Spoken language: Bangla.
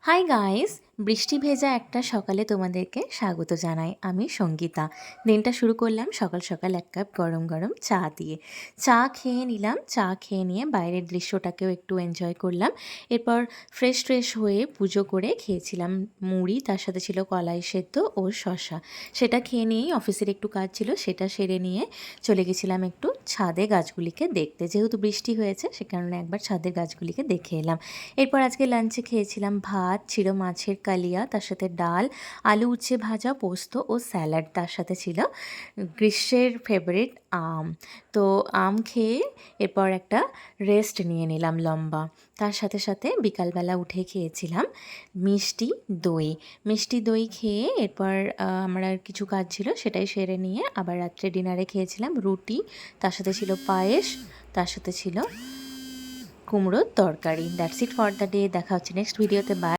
হাই গাইস, বৃষ্টি ভেজা একটা সকালে তোমাদেরকে স্বাগত জানাই। আমি সঙ্গীতা। দিনটা শুরু করলাম সকাল সকাল এক কাপ গরম গরম চা দিয়ে। চা খেয়ে নিলাম। চা খেয়ে নিয়ে বাইরের দৃশ্যটাকেও একটু এনজয় করলাম। এরপর ফ্রেশ হয়ে পুজো করে খেয়েছিলাম মুড়ি, তার সাথে ছিল কলাই সেদ্ধ ও শসা। সেটা খেয়ে নিয়েই অফিসের একটু কাজ ছিল, সেটা সেরে নিয়ে চলে গেছিলাম একটু ছাদে গাছগুলিকে দেখতে। যেহেতু বৃষ্টি হয়েছে সে কারণে একবার ছাদের গাছগুলিকে দেখে এলাম। এরপর আজকে লাঞ্চে খেয়েছিলাম ভাত, ছিল মাছের কালিয়া, তার সাথে ডাল, আলু উচ্ছে ভাজা, পোস্ত ও স্যালাড। তার সাথে ছিল গ্রীষ্মের ফেভারিট আম। তো আম খেয়ে এরপর একটা রেস্ট নিয়ে নিলাম লম্বা। তার সাথে সাথে বিকালবেলা উঠে খেয়েছিলাম মিষ্টি দই। মিষ্টি দই খেয়ে এরপর আমার আর কিছু কাজ ছিল সেটাই সেরে নিয়ে আবার রাত্রে ডিনারে খেয়েছিলাম রুটি, তার সাথে ছিল পায়েস, তার সাথে ছিল কুমড়োর তরকারি। That's it for the day. দেখা হচ্ছে নেক্সট ভিডিওতে। বাই।